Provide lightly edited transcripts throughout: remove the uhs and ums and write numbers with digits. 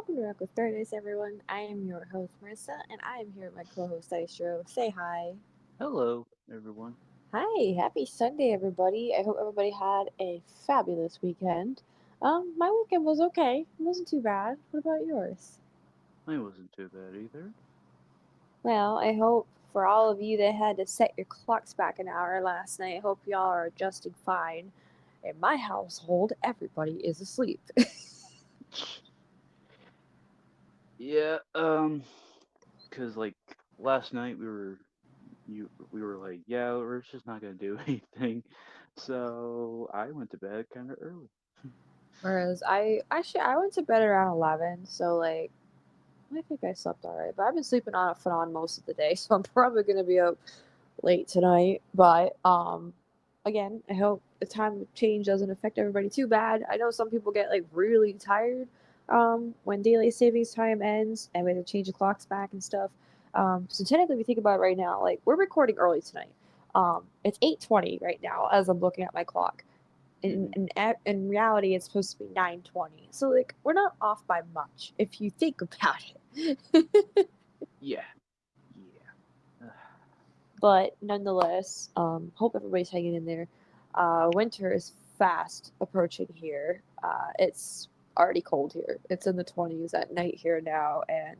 welcome to Rock with Paradise, everyone. I am your host, Marissa, and I am here with my co-host, Dystro. Say hi. Hello, everyone. Hi, happy Sunday, everybody. I hope everybody had a fabulous weekend. My weekend was okay. It wasn't too bad. What about yours? Mine wasn't too bad either. Well, I hope for all of you that had to set your clocks back an hour last night, I hope y'all are adjusting fine. In my household, everybody is asleep. Yeah, 'cause like last night we were like, yeah, we're just not gonna do anything. So I went to bed kind of early. Whereas I went to bed around 11, so like I think I slept alright, but I've been sleeping on off and on most of the day, so I'm probably gonna be up late tonight. But again, I hope the time change doesn't affect everybody too bad. I know some people get like really tired when daylight savings time ends and we have to change the clocks back and stuff. So technically, if we think about it right now, like we're recording early tonight. It's 8:20 right now as I'm looking at my clock. In, Hmm. in in reality, it's supposed to be 9:20. So like we're not off by much if you think about it. Yeah, yeah. But nonetheless, hope everybody's hanging in there. Winter is fast approaching here. It's already cold here. It's in the 20s at night here now, and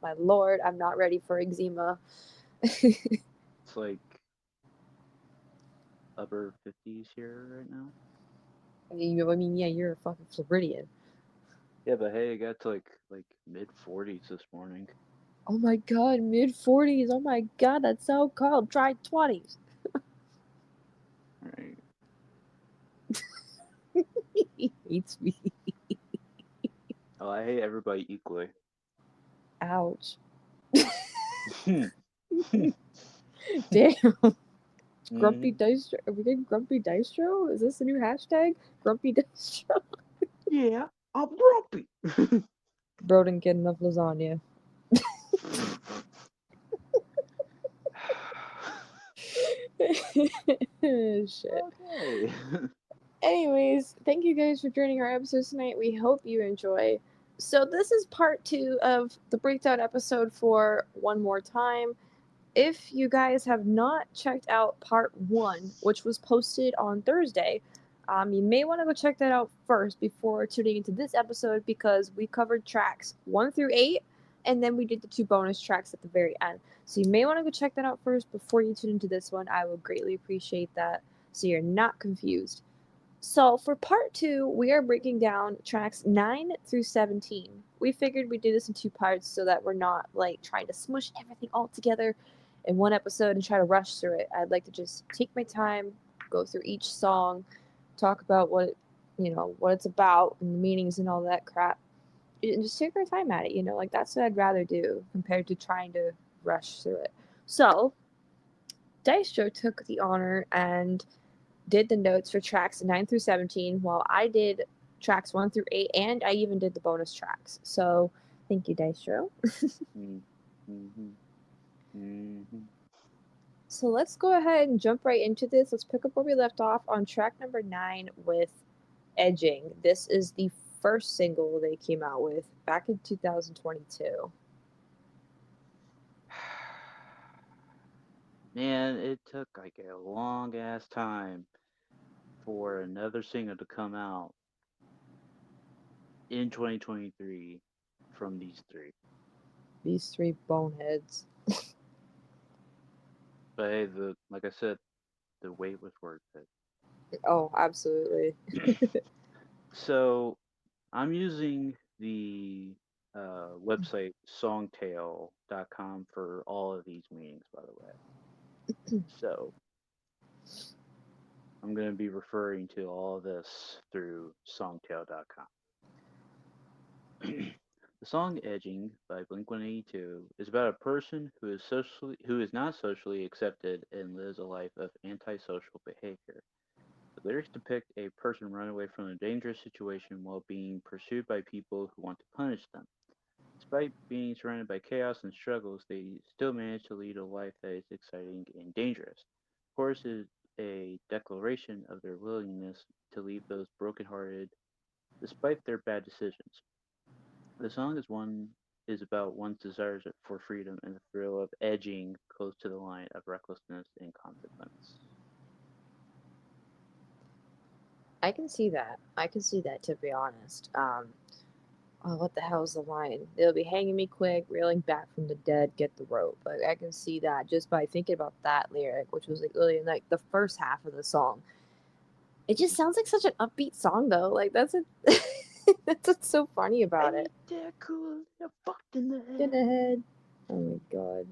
my lord, I'm not ready for eczema. It's like upper 50s here right now. I mean, yeah, you're a fucking Floridian. Yeah, but hey, it got to like mid 40s this morning. Oh my god, mid 40s. Oh my god, that's so cold. Try 20s. Right. He hates me. Oh, I hate everybody equally. Ouch. Hmm. Damn. Grumpy Hmm. Dystro. Are we getting Grumpy Dystro? Is this a new hashtag? Grumpy Dystro? Yeah, I'm grumpy. Bro didn't get enough lasagna. Shit. Okay. Anyways, thank you guys for joining our episode tonight. We hope you enjoy. So, this is part two of the breakdown episode for One More Time. If you guys have not checked out part one, which was posted on Thursday, you may want to go check that out first before tuning into this episode because we covered tracks one through eight, and then we did the two bonus tracks at the very end. So you may want to go check that out first before you tune into this one. I would greatly appreciate that so you're not confused. So for part two, we are breaking down tracks 9 through 17. We figured we'd do this in two parts so that we're not like trying to smush everything all together in one episode and try to rush through it. I'd like to just take my time, go through each song, talk about what it's about and the meanings and all that crap. And just take our time at it, like that's what I'd rather do compared to trying to rush through it. So, Dystro took the honor and did the notes for tracks 9 through 17, while I did tracks 1 through 8, and I even did the bonus tracks. So, thank you, Dystro. Mm, mhm, mhm. So, let's go ahead and jump right into this. Let's pick up where we left off on track number 9 with Edging. This is the first single they came out with back in 2022. Man, it took like a long ass time for another single to come out in 2023 from these three. These three boneheads. But hey, the like I said, the wait was worth Oh, absolutely. it. So I'm using the website songtail.com for all of these meetings, by the way. So I'm going to be referring to all of this through songtail.com. The song "Edging" by Blink-182 is about a person who is not socially accepted and lives a life of antisocial behavior. The lyrics depict a person running away from a dangerous situation while being pursued by people who want to punish them. Despite being surrounded by chaos and struggles, they still manage to lead a life that is exciting and dangerous. The chorus is a declaration of their willingness to leave those brokenhearted despite their bad decisions. The song is about one's desires for freedom and the thrill of edging close to the line of recklessness and consequence. I can see that. I can see that, to be honest. Oh, what the hell's the line? They'll be hanging me quick, reeling back from the dead, get the rope. Like I can see that just by thinking about that lyric, which was like really in like the first half of the song. It just sounds like such an upbeat song though. Like that's a that's what's so funny about it. Ain't that cool? You're fucked in the In head. the head. Oh my god.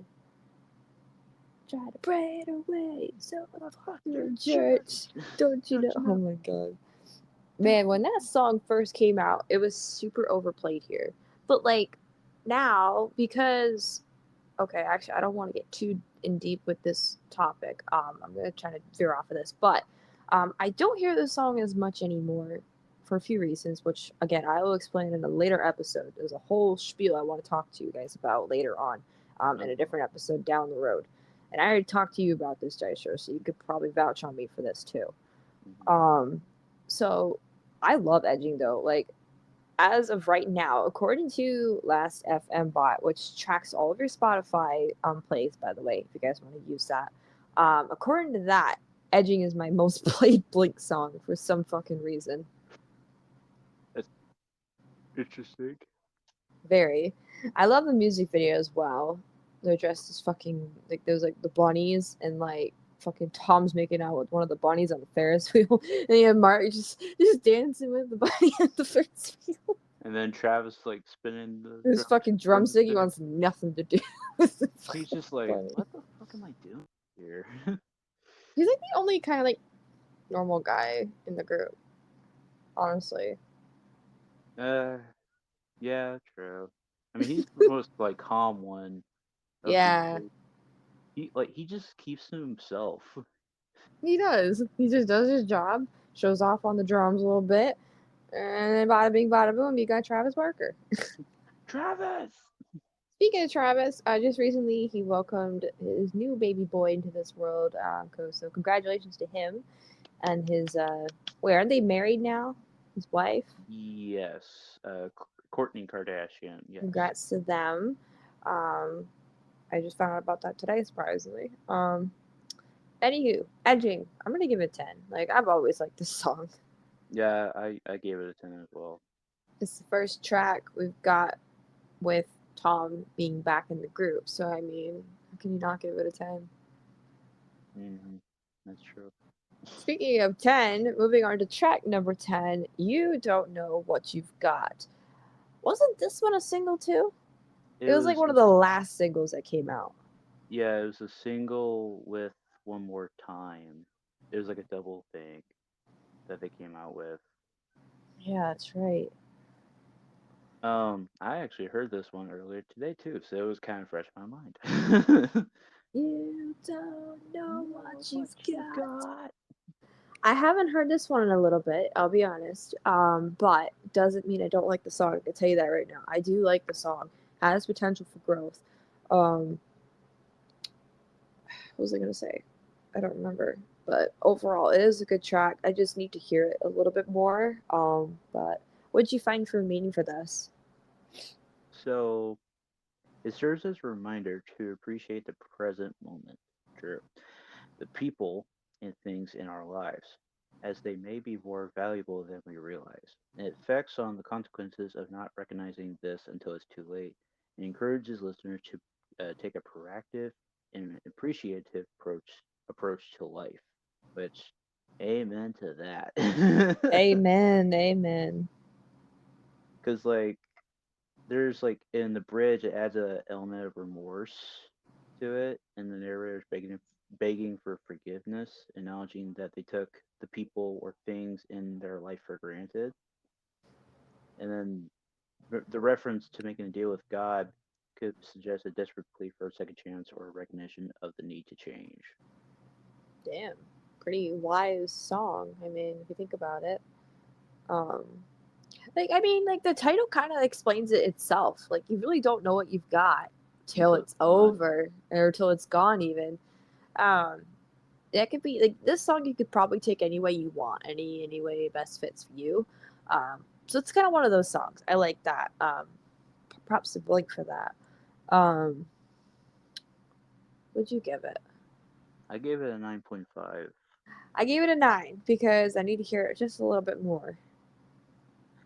Try to pray it away. So Fuck you're your a church. church. Don't you Don't know? you Oh know? my god. Man, when that song first came out, it was super overplayed here. But like now, because okay, actually, I don't want to get too in deep with this topic. I'm gonna try to veer off of this, but I don't hear this song as much anymore for a few reasons, which again I will explain in a later episode. There's a whole spiel I want to talk to you guys about later on, in a Uh-huh. different episode down the road. And I already talked to you about this, Dystro, so you could probably vouch on me for this too. Mhm. Um, so I love edging though. Like as of right now, according to Last FM Bot, which tracks all of your Spotify plays, by the way, if you guys want to use that, according to that, Edging is my most played Blink song for some fucking reason. That's interesting. Very. I love the music video as well. They're dressed as fucking like there's like the bunnies and like fucking Tom's making out with one of the bunnies on the Ferris wheel, and you have Mark just dancing with the bunny on the Ferris wheel. And then Travis like spinning the This fucking drumstick, he drumstick. wants nothing to do with the He's fucking just like, bunny. what the fuck am I doing here? He's like the only kind of like normal guy in the group, honestly. uh, yeah, true. I mean, he's the most like calm one of the Yeah, group. He just keeps to himself. he does. He just does his job, shows off on the drums a little bit, and then bada bing, bada boom, you got Travis Barker. Travis. Speaking of Travis, just recently he welcomed his new baby boy into this world. So congratulations to him and his. Wait, aren't they married now? His wife. Yes. Courtney Kardashian. Yes. Congrats to them. Um, I just found out about that today, surprisingly. Anywho, edging. I'm gonna give it 10. Like I've always liked this song. Yeah, I gave it a 10 as well. It's the first track we've got with Tom being back in the group. So I mean, how can you not give it a 10? Hmm. That's true. Speaking of 10, moving on to track number 10, You Don't Know What You've Got. Wasn't this one a single too? It It was like was one of the last singles that came out. yeah, it was a single with One More Time. It was like a double thing that they came out with. Yeah, that's right. I actually heard this one earlier today too, so it was kind of fresh in my mind. You don't know Know what what you've you got. got? I haven't heard this one in a little bit, I'll be honest. But doesn't mean I don't like the song. I can tell you that right now. I do like the song. Has potential for growth. Um, what was I gonna say? I don't remember. But overall, it is a good track. I just need to hear it a little bit more. But what did you find for meaning for this? So it serves as a reminder to appreciate the present moment. True. The people and things in our lives, as they may be more valuable than we realize. And it affects on the consequences of not recognizing this until it's too late. It encourages listeners to take a proactive and appreciative approach to life, which, amen to that. Amen. Amen. Because, like, there's, like, in the bridge, it adds a element of remorse to it, and the narrator's begging for forgiveness, acknowledging that they took the people or things in their life for granted. And then the reference to making a deal with God could suggest a desperate plea for a second chance or a recognition of the need to change. Damn. Pretty wise song. I mean, if you think about it. Um, like I mean, like the title kind of explains it itself. Like you really don't know what you've got till Until it's it's gone. over or till it's gone. Even um, that could be like this song. You could probably take any way you want, any way best fits for you. So it's kind of one of those songs. I like that. props to Blink for that. Um, what'd you give it? I gave it a 9.5. I gave it a 9 because I need to hear it just a little bit more.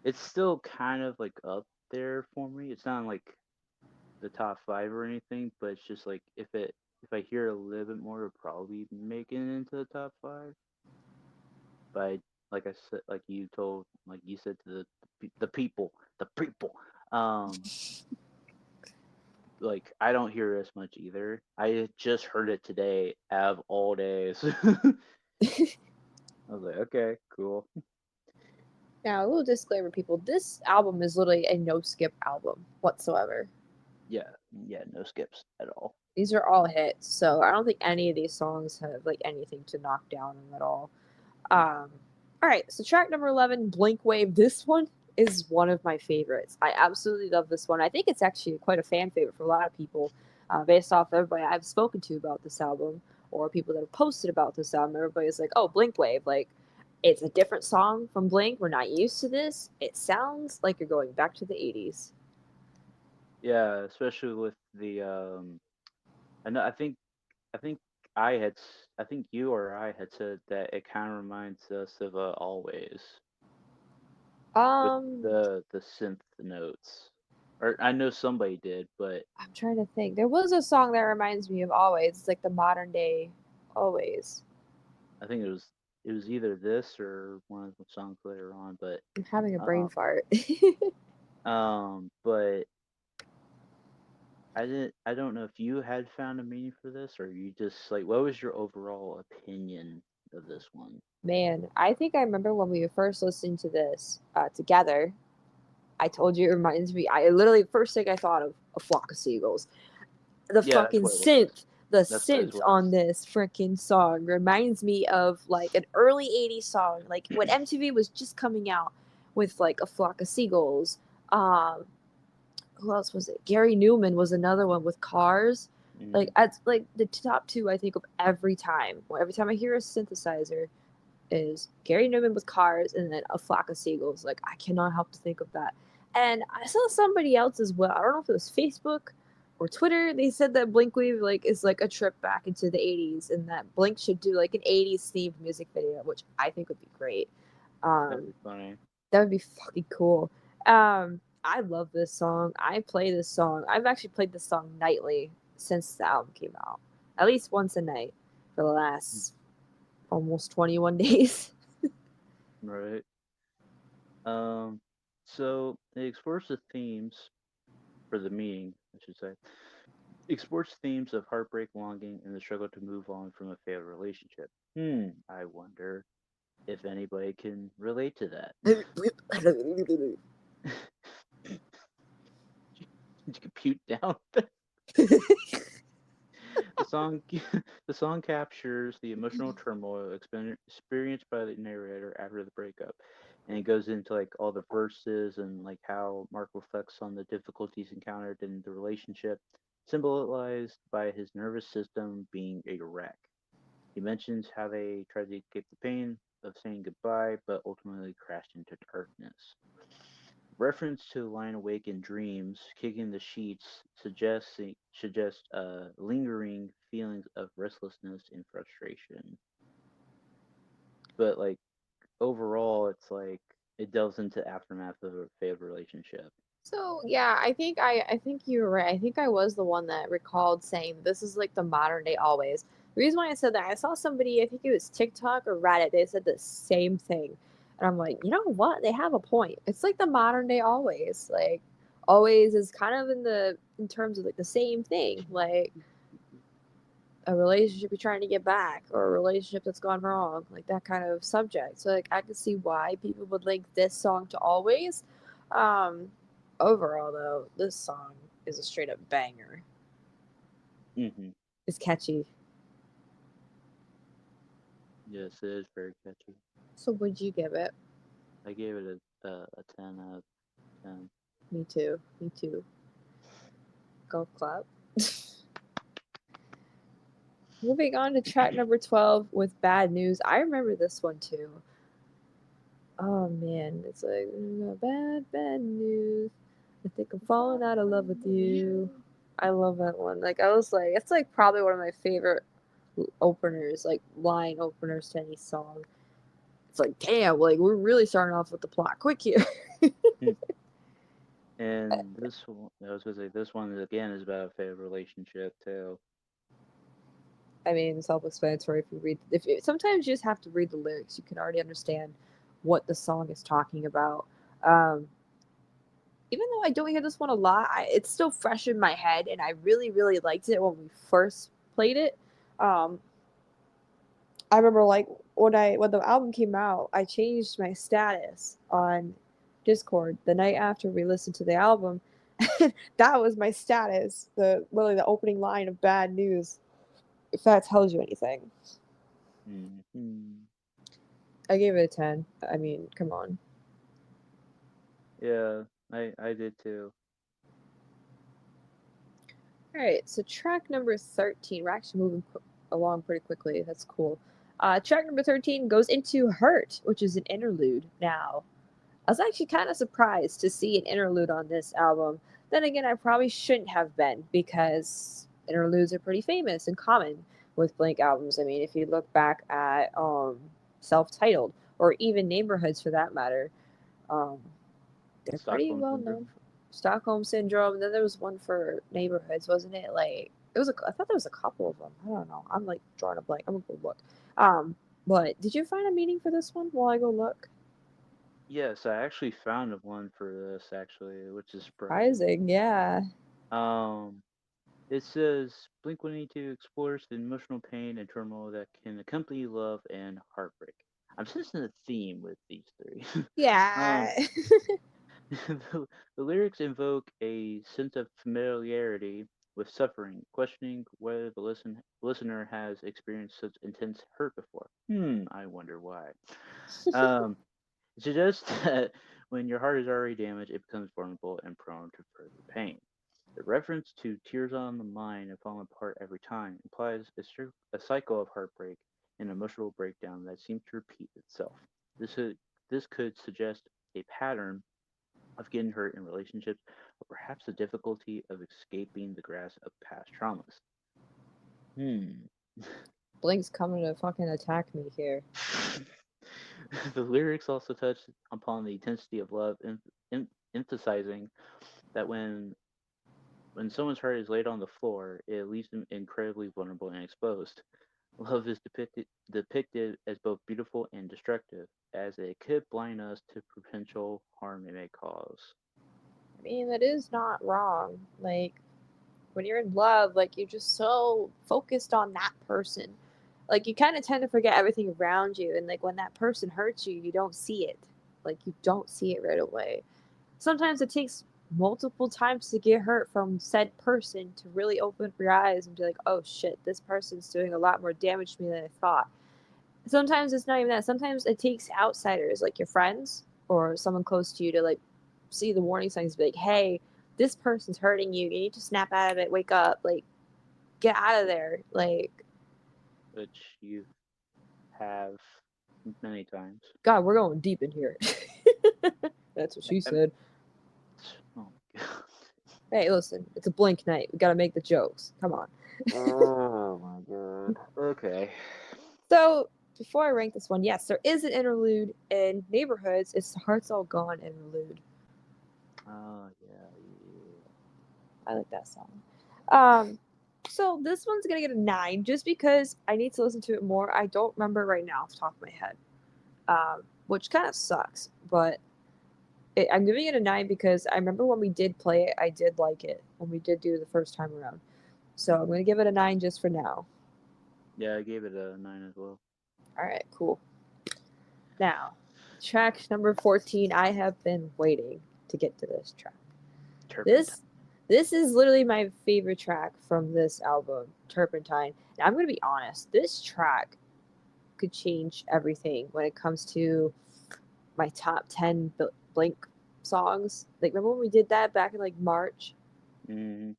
It's still kind of like up there for me. It's not like the top five or anything, but it's just like if I hear a little bit more, it'll probably make it into the top five. But like I said, like you said to the people, um, like I don't hear it as much either. I just heard it today out of all days. I was like, okay, cool. Now, a little disclaimer, people: this album is literally a no skip album whatsoever. Yeah, yeah, no skips at all. These are all hits, so I don't think any of these songs have like anything to knock down them at all. Um, all right, so track number 11, Blink Wave. This one is one of my favorites. I absolutely love this one. I think it's actually quite a fan favorite for a lot of people, based off everybody I've spoken to about this album or people that have posted about this album. Everybody's like, "Oh, Blink Wave!" Like, it's a different song from Blink. We're not used to this. It sounds like you're going back to the '80s. Yeah, especially with the I know I think I think you or I had said that it kind of reminds us of Always with Um, the synth notes. Or I know somebody did, but I'm trying to think. There was a song that reminds me of Always. It's like the modern day Always. I think it was either this or one of the songs later on. I'm having a brain Um, fart. but I don't know if you had found a meaning for this or you just like what was your overall opinion of this one? Man, I think I remember when we were first listening to this together. I told you it reminds me. I literally first thing I thought of a flock of seagulls. The Yeah, that's fucking what it was. the That's what it synth on was. this freaking song reminds me of like an early '80s song, like when MTV was just coming out with like a flock of seagulls. Um, who else was it? Gary Newman was another one with Cars. Like Mm, that's like the top two I think of every time. Well, every time I hear a synthesizer, is Gary Newman with Cars and then a flock of seagulls. Like I cannot help to think of that. And I saw somebody else as well. I don't know if it was Facebook or Twitter. They said that Blink Wave like is like a trip back into the '80s, and that Blink should do like an '80s themed music video, which I think would be great. that'd Um, be funny. that would be fucking cool. I love this song. I play this song. I've actually played this song nightly since the album came out, at least once a night for the last almost 21 days. Right. Um, so it explores the themes for the meaning, I should say. Explores themes of heartbreak, longing, and the struggle to move on from a failed relationship. I wonder if anybody can relate to that. Did you compute down? The song the song captures the emotional turmoil experienced by the narrator after the breakup, and it goes into like all the verses and like how Mark reflects on the difficulties encountered in the relationship, symbolized by his nervous system being a wreck. He mentions how they tried to escape the pain of saying goodbye, but ultimately crashed into darkness. Reference to lying awake in dreams, kicking the sheets suggest lingering feelings of restlessness and frustration. But like overall, it's like it delves into aftermath of a failed relationship. So yeah, I think you were right. I think I was the one that recalled saying this is like the modern day always. The reason why I said that, I saw somebody, I think it was TikTok or Reddit, they said the same thing. And I'm like, you know what? They have a point. It's like the modern day always. Like always is kind of in terms of like the same thing. Like a relationship you're trying to get back or a relationship that's gone wrong, like that kind of subject. So like I can see why people would link this song to always. Um Overall though, this song is a straight up banger. Hmm. It's catchy. Yes, it is very catchy. So would you give it? I gave it a 10 out of 10. Me too. Me too. Golf clap. Moving on to track number 12 with Bad News. I remember this one too. Oh man, it's like bad news. The I think I'm falling out of love with you. I love that one. Like I was like, it's like probably one of my favorite openers, like line openers to any song. It's like, damn, like we're really starting off with the plot quick here. Hmm. And this one, I was gonna say, this one again is about a failed relationship too. I mean, self-explanatory. If you read, if you, sometimes you just have to read the lyrics, you can already understand what the song is talking about. Um, Even though I don't hear this one a lot, it's still fresh in my head, and I really, really liked it when we first played it. Um, I remember like when the album came out, I changed my status on Discord the night after we listened to the album. That was my status, the literally the opening line of Bad News. If that tells you anything, Hmm. I gave it a 10. I mean, come on. Yeah, I did too. All right, so track number 13. We're actually moving along pretty quickly. That's cool. Track number 13 goes into Hurt, which is an interlude now. I was actually kind of surprised to see an interlude on this album. Then again, I probably shouldn't have been because interludes are pretty famous and common with Blink albums. I mean, if you look back at self titled or even Neighborhoods for that matter, um, they're pretty Stockholm well known syndrome. for Stockholm Syndrome. And then there was one for Neighborhoods, wasn't it? Like it was. I thought there was a couple of them. I don't know. I'm like drawing a blank. I'm gonna go look. Um, but did you find a meaning for this one while I go look? Yes, I actually found one for this actually, which is surprising. Surprising, yeah. Um, it says Blink-182 explores the emotional pain and turmoil that can accompany love and heartbreak. I'm sensing a theme with these three. Yeah. um, the lyrics invoke a sense of familiarity with suffering, questioning whether the listener has experienced such intense hurt before. I wonder why. Um, it suggests that when your heart is already damaged, it becomes vulnerable and prone to further pain. The reference to tears on the mind and falling apart every time implies a cycle of heartbreak and emotional breakdown that seems to repeat itself. This could suggest a pattern of getting hurt in relationships, or perhaps the difficulty of escaping the grasp of past traumas. Hmm. Blink's coming to fucking attack me here. The lyrics also touch upon the intensity of love, emphasizing that when someone's heart is laid on the floor, it leaves them incredibly vulnerable and exposed. Love is depicted as both beautiful and destructive, as it could blind us to potential harm it may cause. I mean, that is not wrong. Like, when you're in love, like, you're just so focused on that person. Like, you kind of tend to forget everything around you. And, like, when that person hurts you, you don't see it. Like, you don't see it right away. Sometimes it takes multiple times to get hurt from said person to really open up your eyes and be like, oh shit, this person's doing a lot more damage to me than I thought. Sometimes it's not even that. Sometimes it takes outsiders, like your friends or someone close to you, to like see the warning signs, be like, hey, this person's hurting you. You need to snap out of it. Wake up. Like, get out of there. Like, Which you have many times. God, we're going deep in here. That's what she I, said. oh my god. Hey, listen, it's a Blink night. We gotta make the jokes. Come on. Oh my god. Okay. So, before I rank this one, yes, there is an interlude in Neighborhoods. It's the Hearts All Gone interlude. Oh yeah, yeah. I like that song. Um, so this one's gonna get a 9 just because I need to listen to it more. I don't remember right now off the top of my head, which kind of sucks. But I'm giving it a 9 because I remember when we did play it, I did like it when we did do it the first time around. So I'm gonna give it a 9 just for now. Yeah, I gave it a 9 as well. All right, cool. Now, track number 14. I have been waiting to get to this track. Turpentine. This this is literally my favorite track from this album, Turpentine. Now, I'm gonna be honest. This track could change everything when it comes to my top 10 Blink songs. Like, remember when we did that back in like March? Hmm.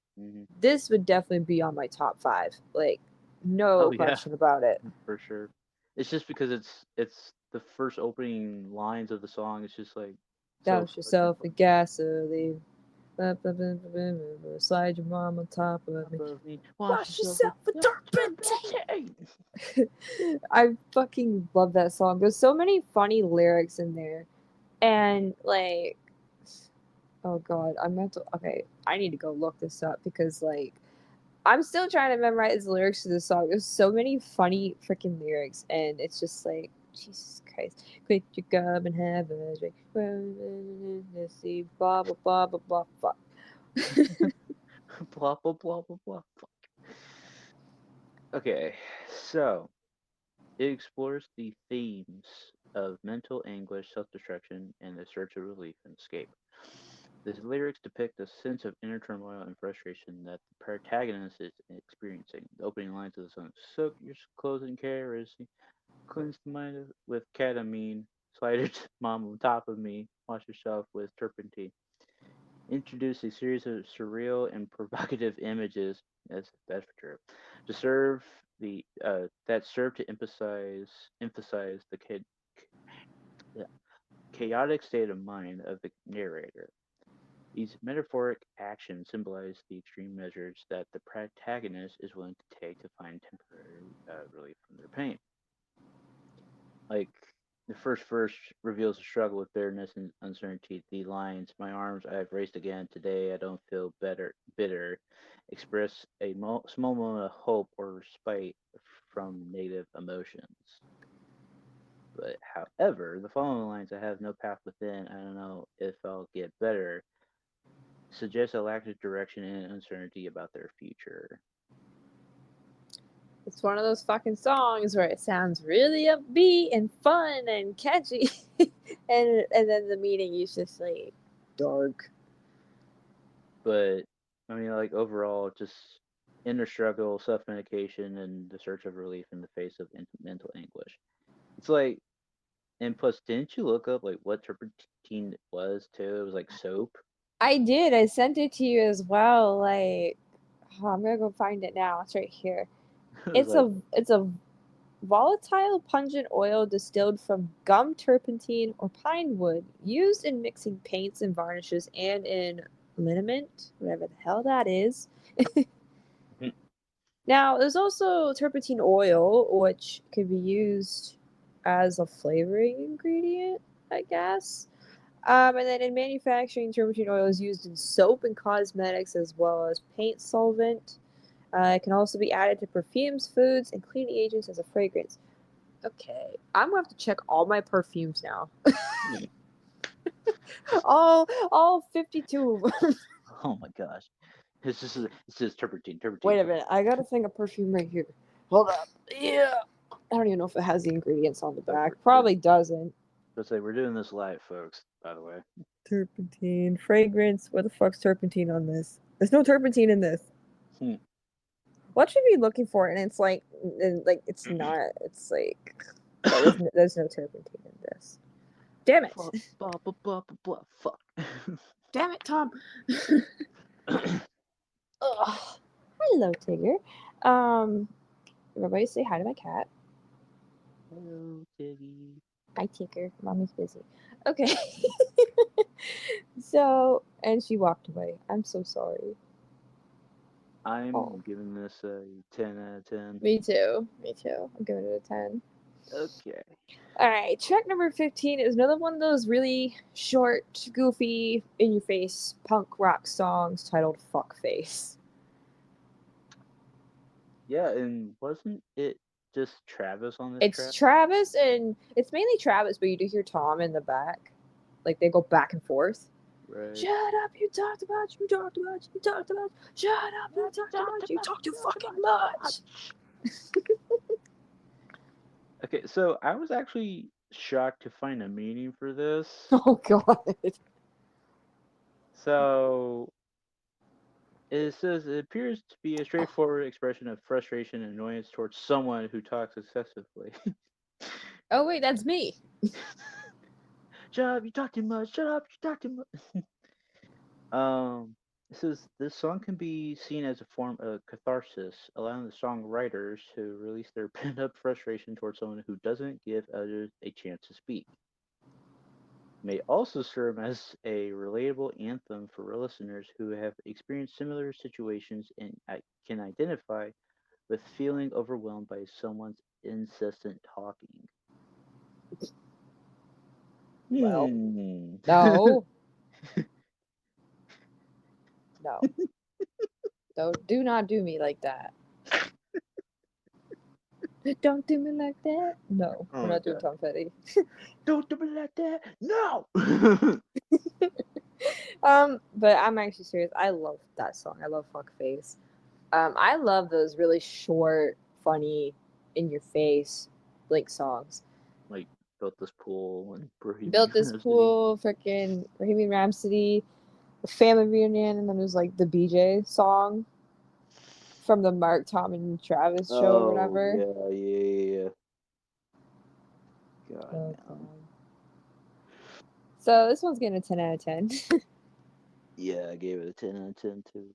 This would definitely be on my top 5. Like, Oh no yeah, question about it. for sure. It's just because it's the first opening lines of the song. It's just like so Douse fucking yourself in fun. gasoline. Slide your mom on top of me. Above me, wash Wash yourself yourself with with turpentine. turpentine. I fucking love that song. There's so many funny lyrics in there. And like, oh god, I'm meant to. Okay, I need to go look this up because like I'm still trying to memorize the lyrics to this song. There's so many funny freaking lyrics, and it's just like Jesus Christ. Quit your gum and have a drink. Let's see, blah blah blah blah blah. Fuck. Blah blah blah blah blah. Okay, so it explores the themes of mental anguish, self-destruction, and the search of relief and escape. The lyrics depict a sense of inner turmoil and frustration that the protagonist is experiencing. The opening lines of the song: "Soak your clothes in kerosene, cleanse the mind with ketamine, slide your mom on top of me, wash yourself with turpentine." Introduce a series of surreal and provocative images, that's for true, to serve the that serve to emphasize the chaotic state of mind of the narrator. These metaphoric actions symbolize the extreme measures that the protagonist is willing to take to find temporary relief from their pain. Like the first verse reveals a struggle with bitterness and uncertainty. The lines, "My arms I have raised again today. I don't feel bitter," express a small moment of hope or respite from negative emotions. But however, the following lines, "I have no path within. I don't know if I'll get better," suggest a lack of direction and uncertainty about their future. It's one of those fucking songs where it sounds really upbeat and fun and catchy, and then the meaning is just like dark. But I mean, like overall, just inner struggle, self medication, and the search of relief in the face of mental anguish. It's like, and plus, didn't you look up like what turpentine was too? It was like soap. I did. I sent it to you as well. Like, oh, I'm gonna go find it now. It's right here. It was It's like, a volatile, pungent oil distilled from gum turpentine or pine wood, used in mixing paints and varnishes and in liniment, whatever the hell that is. Now, there's also turpentine oil, which could be used as a flavoring ingredient, I guess. And then in manufacturing, turpentine oil is used in soap and cosmetics as well as paint solvent. It can also be added to perfumes, foods, and cleaning agents as a fragrance. Okay, I'm gonna have to check all my perfumes now. All 52 of them. oh my gosh, it's just turpentine. Wait a minute, I got a thing of perfume right here. Hold up. Yeah. I don't even know if it has the ingredients on the So back. Probably doesn't. let's say we're doing this live, folks. By the way, Turpentine fragrance. Where the fuck's turpentine on this? There's no turpentine in this. hmm. What should we be looking for? And it's like, it's not. It's like, yeah, there's no turpentine in this. Damn it! Blah, blah, blah, blah, blah, blah, fuck. Damn it, Tom. Ugh. Hello, Tigger. Um, everybody say hi to my cat. Hello, Tiggy. Hi, Tigger. Mommy's busy. Okay. So, and she walked away. I'm so sorry. Oh, I'm giving this a 10 out of 10. me too. Me too. I'm giving it a 10. Okay. All right, track number 15 is another one of those really short, goofy, in your face punk rock songs titled Fuck Face. Yeah, and wasn't it just Travis on this It's track? Travis, and it's mainly Travis, but you do hear Tom in the back. Like they go back and forth. Right. Shut up, you talked about, you talked about, you talked about, shut up, you talked about, you talk too fucking much. Okay, so I was actually shocked to find a meaning for this. Oh, God. So it says it appears to be a straightforward expression of frustration and annoyance towards someone who talks excessively. Oh, wait, that's me. Shut up, you talk too much. Shut up, you talk too much. It says this song can be seen as a form of catharsis, allowing the songwriters to release their pent up frustration towards someone who doesn't give others a chance to speak. may also serve as a relatable anthem for listeners who have experienced similar situations and can identify with feeling overwhelmed by someone's incessant talking. Well, Hmm. no, no, don't do not do me like that. Don't do me like that. No, Oh we're my not doing god. Tom Petty. Don't do me like that. No. But I'm actually serious. I love that song. I love Fuck Face. I love those really short, funny, in your face Blink songs. Like built this pool and Bohemian Built this Rhapsody. pool, freaking Bohemian Rhapsody, the Family Reunion, and then there's like the BJ song from the Mark, Tom, and Travis show or Oh whatever. yeah, yeah, yeah. God Oh god. damn. So this one's getting a 10 out of 10. Yeah, I gave it a 10 out of 10 too.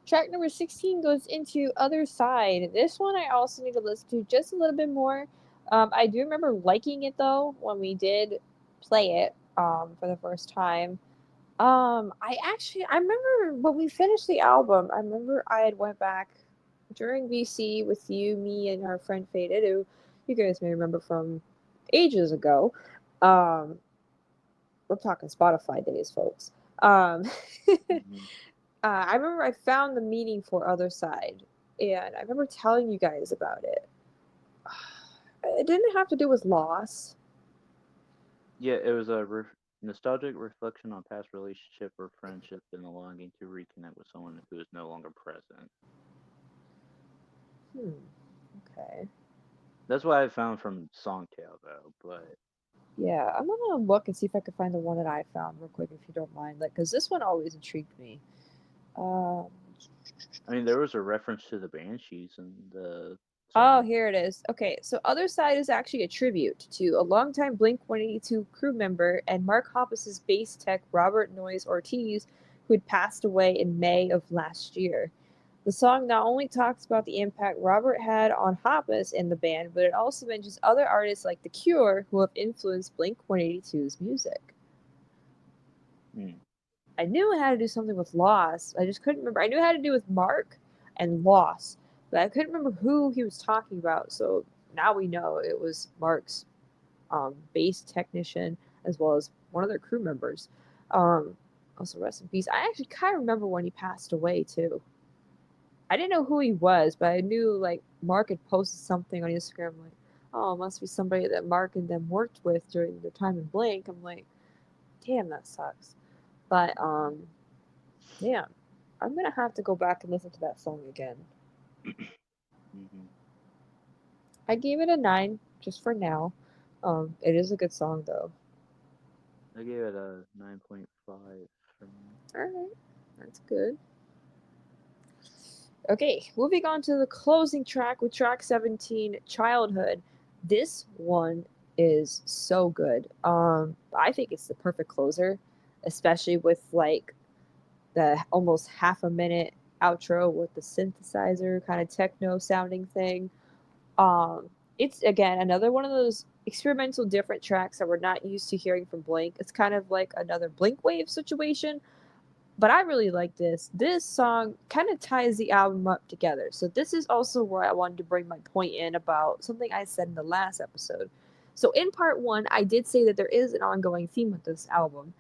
Track number 16 goes into Other Side. This one I also need to listen to just a little bit more. I do remember liking it though when we did play it for the first time. I remember when we finished the album. I remember I had went back during VC with you, me, and our friend Faded, who you guys may remember from ages ago. Um, we're talking Spotify days, folks. Um, Hmm. I remember I found the meaning for Other Side, and I remember telling you guys about it. It didn't have to do with loss. Yeah, it was a nostalgic reflection on past relationship or friendship and a longing to reconnect with someone who is no longer present. Hmm. Okay. That's what I found from Songtail though, but Yeah, I'm gonna look and see if I can find the one that I found real quick, if you don't mind. Like, cause this one always intrigued me. Um. I mean there was a reference to the Banshees in the Oh, song. here it is. Okay, so Other Side is actually a tribute to a longtime Blink 182 crew member and Mark Hoppus's bass tech Robert Noyes Ortiz, who had passed away in May of last year. The song not only talks about the impact Robert had on Hoppus and the band, but it also mentions other artists like The Cure who have influenced Blink 182's music. Hmm. I knew it had to do something with loss. I just couldn't remember. I knew it had to do with Mark and loss, but I couldn't remember who he was talking about. So now we know it was Mark's bass technician as well as one of their crew members. Um, Also, rest in peace. I actually kind of remember when he passed away too. I didn't know who he was, but I knew like Mark had posted something on Instagram like, "Oh, it must be somebody that Mark and them worked with during their time in Blink." I'm like, "Damn, that sucks." But yeah, I'm gonna have to go back and listen to that song again. Hmm. I gave it a 9 just for now. It is a good song though. I gave it a 9.5 for me. All right, that's good. Okay, moving on to the closing track with track 17, Childhood. This one is so good. I think it's the perfect closer, especially with like the almost half a minute outro with the synthesizer kind of techno sounding thing. Um, it's again another one of those experimental different tracks that we're not used to hearing from Blink. It's kind of like another Blink Wave situation, but I really like this. This song kind of ties the album up together. So this is also where I wanted to bring my point in about something I said in the last episode. So in part one, I did say that there is an ongoing theme with this album,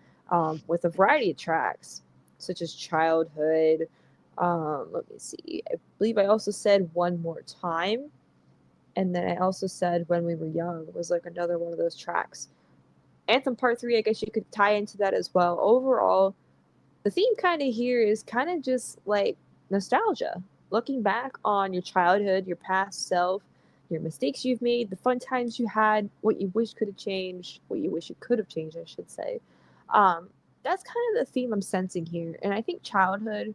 with a variety of tracks, such as Childhood. Let me see. I believe I also said One More Time, and then I also said When We Were Young was like another one of those tracks. Anthem Part 3, I guess you could tie into that as well. Overall, the theme kind of here is kind of just like nostalgia, looking back on your childhood, your past self, your mistakes you've made, the fun times you had, what you wish could have changed, what you wish you could have changed, I should say. Um, that's kind of the theme I'm sensing here, and I think childhood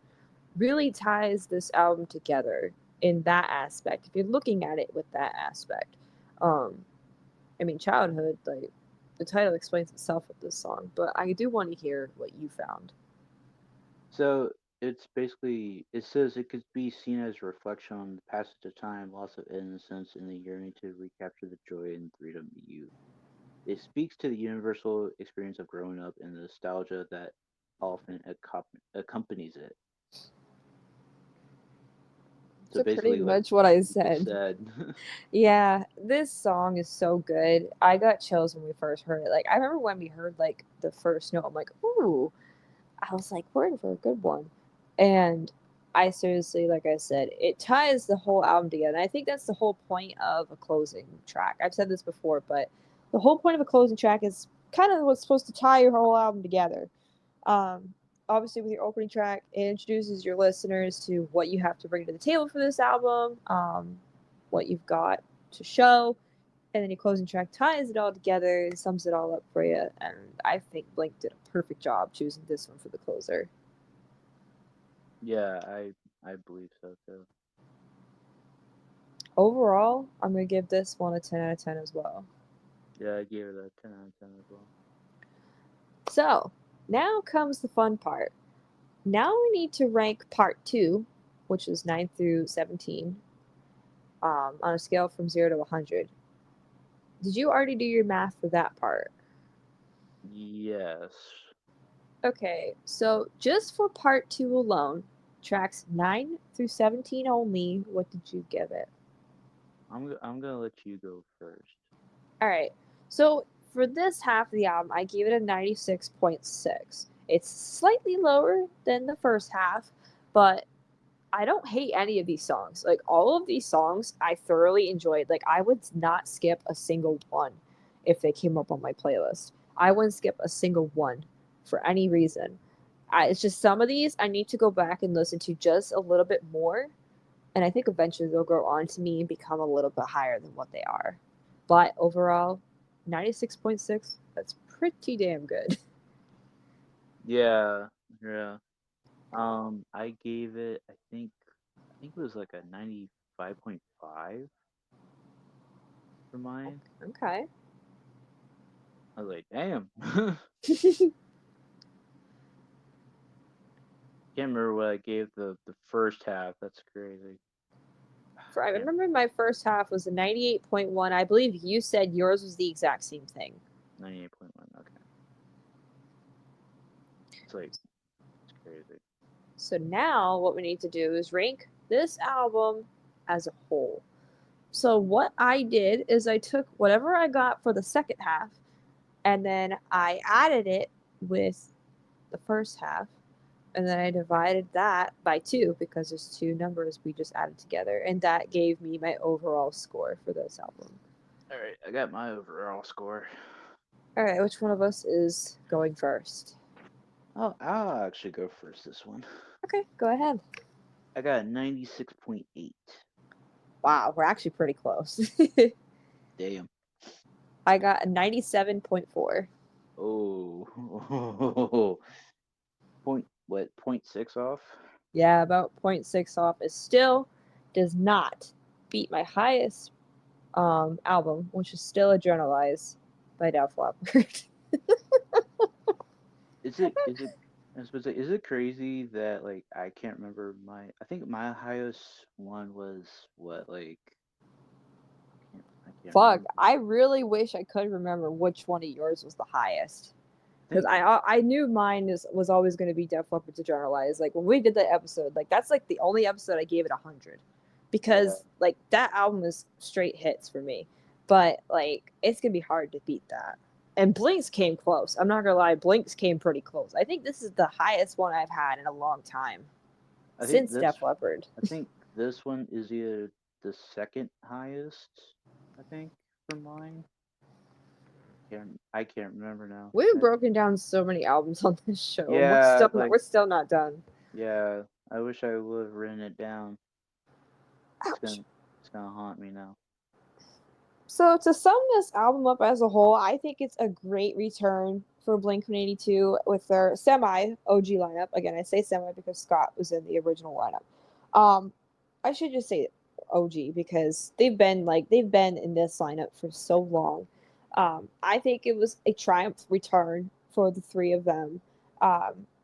really ties this album together in that aspect. If you're looking at it with that aspect, um, I mean, childhood, like the title explains itself with this song, but I do want to hear what you found. So it's basically it says it could be seen as a reflection on the passage of time, loss of innocence, and the yearning to recapture the joy and freedom of youth. It speaks to the universal experience of growing up and the nostalgia that often accompanies it. So So pretty basically, what much what I you just said. said. Yeah, this song is so good. I got chills when we first heard it. Like I remember when we heard like the first note, I'm like, ooh. I was like, we're in for a good one. And I seriously, like I said, it ties the whole album together. And I think that's the whole point of a closing track. I've said this before, but the whole point of a closing track is kind of what's supposed to tie your whole album together. Um, Obviously, with your opening track, it introduces your listeners to what you have to bring to the table for this album, what you've got to show, and then your closing track ties it all together and sums it all up for you. And I think Blink did a perfect job choosing this one for the closer. Yeah, I believe so too. Overall, I'm gonna give this one a 10 out of 10 as well. Yeah, I gave it a 10 out of 10 as well. So now comes the fun part. Now we need to rank part two, which is 9 through 17, on a scale from 0 to 100. Did you already do your math for that part? Yes. Okay, so just for part two alone, tracks 9 through 17 only, what did you give it? I'm gonna let you go first. All right, so for this half of the album, I gave it a 96.6. It's slightly lower than the first half, but I don't hate any of these songs. Like all of these songs, I thoroughly enjoyed. Like I would not skip a single one if they came up on my playlist. I wouldn't skip a single one for any reason. It's just some of these I need to go back and listen to just a little bit more, and I think eventually they'll grow on to me and become a little bit higher than what they are. But overall, 96.6. That's pretty damn good. Yeah, yeah. I gave it. I think it was like a 95.5 for mine. Okay. I was like, damn. Can't remember what I gave the first half. That's crazy. I Can't remember my first half was a 98.1. I believe you said yours was the exact same thing. 98.1. Okay, it's like it's crazy. So now what we need to do is rank this album as a whole. So what I did is I took whatever I got for the second half and then I added it with the first half and then I divided that by two because there's two numbers we just added together and that gave me my overall score for this album. All right, I got my overall score. All right, which one of us is going first? I'll actually go first this one. Okay, go ahead. I got 96.8. Wow, we're actually pretty close. Damn. I got a 97.4. Oh, point what? Point six off. Yeah, about zero point 0.6 off. It still does not beat my highest album, which is still Adrenalize by Def Leppard. Is it? I suppose is it crazy that like I can't remember my? I think my highest one was what like I can't Fuck, remember. I really wish I could remember which one of yours was the highest. I Because think I knew mine was always going to be Def Leppard to Generalize. Like when we did that episode, like that's like the only episode I gave it 100, yeah. because like that album is straight hits for me. But like it's gonna be hard to beat that. And Blinks came close. I'm not gonna lie, Blinks came pretty close. I think this is the highest one I've had in a long time I think since this Def Leppard. I think this one is either the second highest. I think for mine. I can't remember now. We've broken down so many albums on this show, and Yeah, we're still not done. yeah. I wish I would have written it down. It's Ouch. gonna it's gonna haunt me now. So to sum this album up as a whole, I think it's a great return for Blink 182 with their semi OG lineup. Again, I say semi because Scott was in the original lineup. I should just say OG because they've been in this lineup for so long. I think it was a triumph return for the three of them.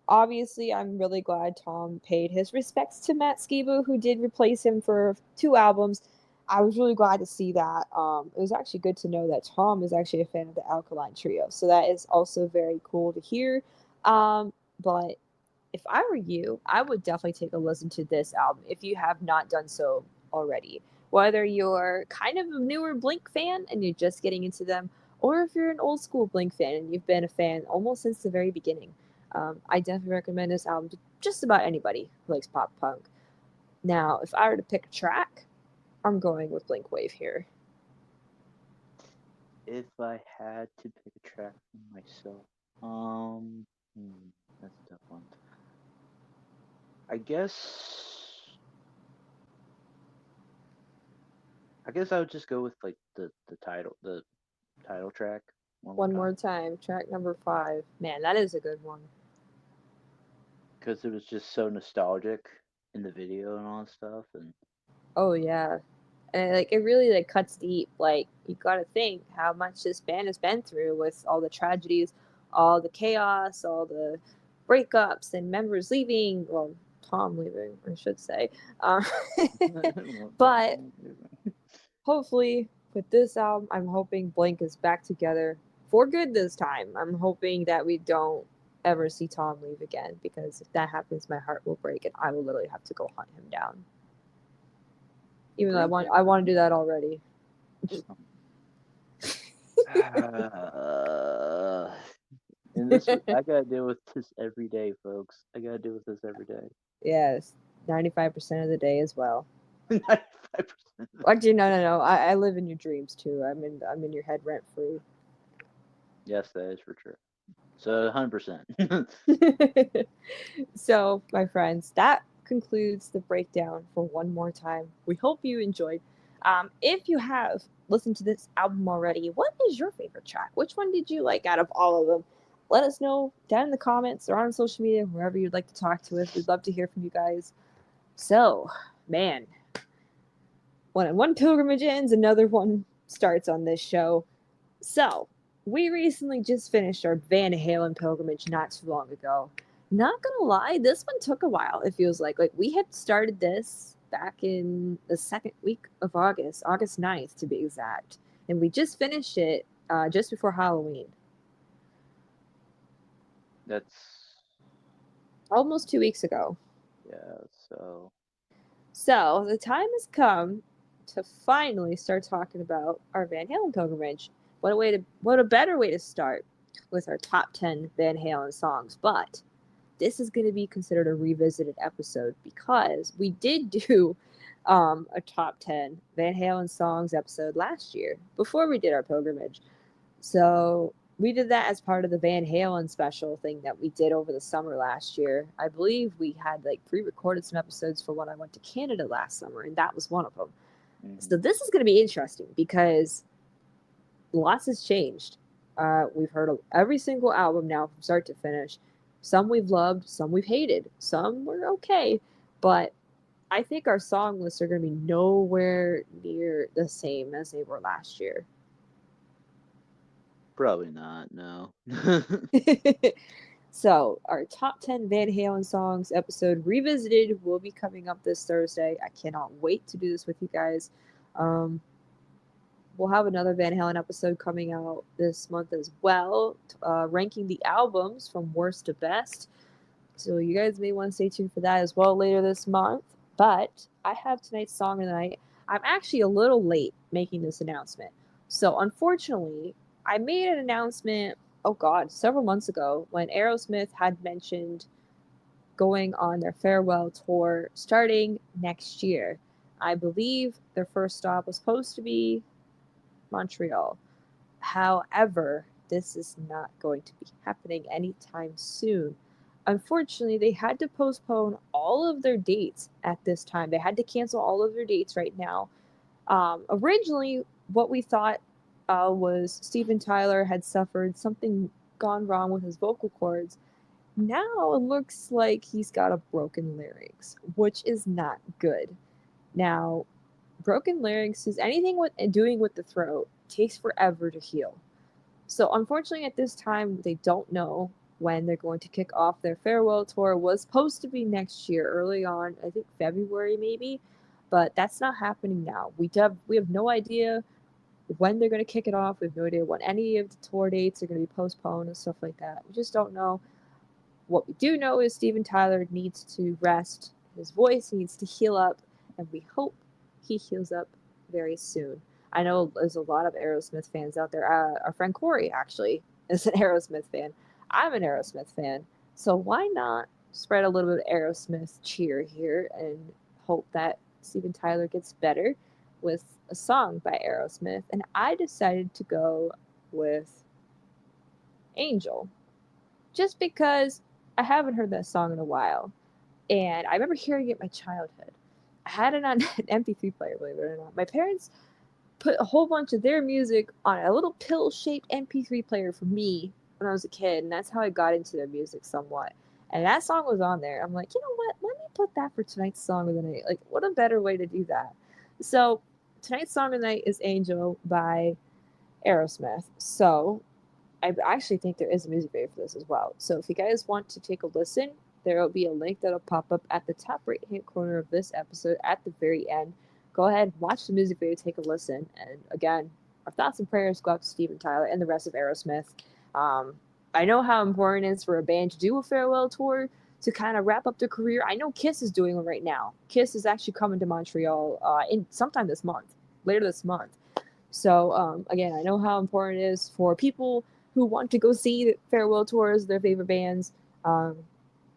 Obviously, I'm really glad Tom paid his respects to Matt Skiba, who did replace him for two albums. I was really glad to see that. It was actually good to know that Tom is actually a fan of the Alkaline Trio, so that is also very cool to hear. But if I were you, I would definitely take a listen to this album if you have not done so already. Whether you're kind of a newer Blink fan and you're just getting into them, or if you're an old school Blink fan and you've been a fan almost since the very beginning, I definitely recommend this album to just about anybody who likes pop punk. Now, if I were to pick a track, I'm going with Blink Wave here. If I had to pick a track for myself, um, that's a tough one. I guess I guess I would just go with like the title track one more One more time time, track number 5. Man, that is a good one. because it was just so nostalgic in the video and all that stuff. And Oh yeah, and like it really like cuts deep. Like you got to think how much this band has been through with all the tragedies, all the chaos, all the breakups, and members leaving. Well, Tom leaving, I should say. Um, but hopefully, with this album, I'm hoping Blink is back together for good this time. I'm hoping that we don't ever see Tom leave again because if that happens, my heart will break and I will literally have to go hunt him down. Even though Blink. I want to do that already. And this, I gotta deal with this every day, folks. I gotta deal with this every day. Yes, 95% of the day as well. 95%. Actually, no. I live in your dreams too. I'm in your head rent free. Yes, that is for true. So 100%. So, my friends, that concludes the breakdown for one more time. We hope you enjoyed. If you have listened to this album already, what is your favorite track? Which one did you like out of all of them? Let us know down in the comments or on social media, wherever you'd like to talk to us. We'd love to hear from you guys. So, man, when one pilgrimage ends, another one starts on this show. So, we recently just finished our Van Halen pilgrimage not too long ago. Not gonna lie, this one took a while, it feels like. Like, we had started this back in the second week of August, August 9th to be exact. And we just finished it just before Halloween. That's Almost 2 weeks ago. yeah. So So, the time has come to finally start talking about our Van Halen pilgrimage. What a better way to start with our top 10 Van Halen songs. But this is going to be considered a revisited episode because we did do a top 10 Van Halen songs episode last year before we did our pilgrimage. So we did that as part of the Van Halen special thing that we did over the summer last year. I believe we had like pre-recorded some episodes for when I went to Canada last summer, and that was one of them. So this is going to be interesting because lots has changed. We've heard of every single album now from start to finish. Some we've loved, some we've hated, some were okay, but I think our song lists are going to be nowhere near the same as they were last year. probably not. No. So, our top 10 Van Halen songs episode revisited will be coming up this Thursday. I cannot wait to do this with you guys. Um, we'll have another Van Halen episode coming out this month as well, ranking the albums from worst to best. So you guys may want to stay tuned for that as well later this month. But I have tonight's song of the night. I'm actually a little late making this announcement. So unfortunately, I made an announcement, oh God, several months ago when Aerosmith had mentioned going on their farewell tour starting next year. I believe their first stop was supposed to be Montreal. However, this is not going to be happening anytime soon. Unfortunately, they had to postpone all of their dates at this time. They had to cancel all of their dates right now. Originally, what we thought was Steven Tyler had suffered something gone wrong with his vocal cords. Now it looks like he's got a broken larynx, which is not good. Now, broken larynx is anything with doing with the throat takes forever to heal. So unfortunately, at this time, they don't know when they're going to kick off their farewell tour. It was supposed to be next year, early on, I think February maybe, but that's not happening now. We have no idea when they're going to kick it off. We have no idea when any of the tour dates are going to be postponed and stuff like that. We just don't know. What we do know is Steven Tyler needs to rest his voice, he needs to heal up, and we hope he heals up very soon. I know there's a lot of Aerosmith fans out there. Our friend Corey actually is an Aerosmith fan. I'm an Aerosmith fan. So why not spread a little bit of Aerosmith cheer here and hope that Steven Tyler gets better with a song by Aerosmith? And I decided to go with Angel just because I haven't heard that song in a while. And I remember hearing it in my childhood. I had it on an MP3 player, believe it or not. My parents put a whole bunch of their music on a little pill shaped MP3 player for me when I was a kid, and that's how I got into their music somewhat. And that song was on there. I'm like, you know what? Let me put that for tonight's song of the night. Like, what a better way to do that? So, tonight's song of the night is Angel by Aerosmith. So, I actually think there is a music video for this as well. So if you guys want to take a listen, there will be a link that'll pop up at the top right hand corner of this episode at the very end. Go ahead, watch the music video, take a listen. And again, our thoughts and prayers go out to Steven Tyler and the rest of Aerosmith. Um, I know how important it is for a band to do a farewell tour to kind of wrap up their career. I know Kiss is doing one right now. Kiss is actually coming to Montreal in sometime this month, later this month. So again, I know how important it is for people who want to go see farewell tours, their favorite bands. Um,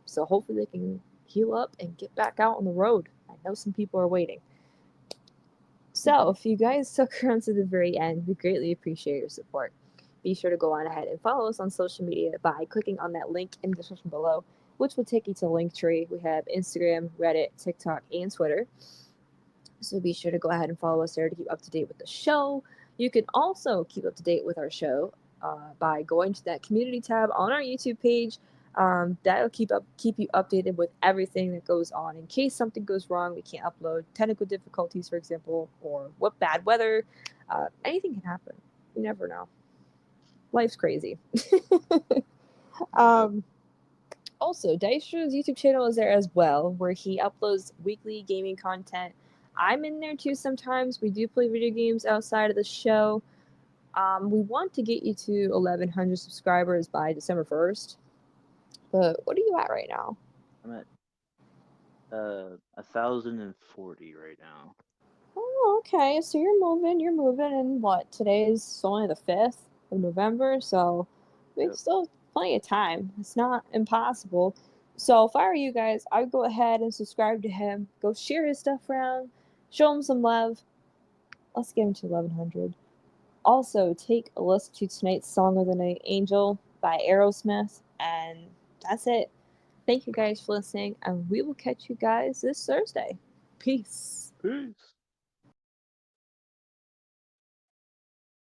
so hopefully they can heal up and get back out on the road. I know some people are waiting. So if you guys stuck around to the very end, we greatly appreciate your support. Be sure to go on ahead and follow us on social media by clicking on that link in the description below, which will take you to Linktree. We have Instagram, Reddit, TikTok, and Twitter. So be sure to go ahead and follow us there to keep up to date with the show. You can also keep up to date with our show by going to that community tab on our YouTube page. That'll keep you updated with everything that goes on. In case something goes wrong, we can't upload, technical difficulties, for example, or what bad weather. Anything can happen. You never know. Life's crazy. um, Also, Dystro's YouTube channel is there as well, where he uploads weekly gaming content. I'm in there too sometimes. We do play video games outside of the show. We want to get you to 1,100 subscribers by December 1st. But what are you at right now? I'm at 1,040 right now. Oh, okay. So you're moving. You're moving. And what? Today's only the 5th of November. So we Yep. still have plenty of time. It's not impossible. So if I were you guys, I would go ahead and subscribe to him. Go share his stuff around. Show him some love. Let's get him to 1,100. Also, take a listen to tonight's Song of the Night, Angel by Aerosmith. And that's it. Thank you guys for listening. And we will catch you guys this Thursday. Peace. Peace.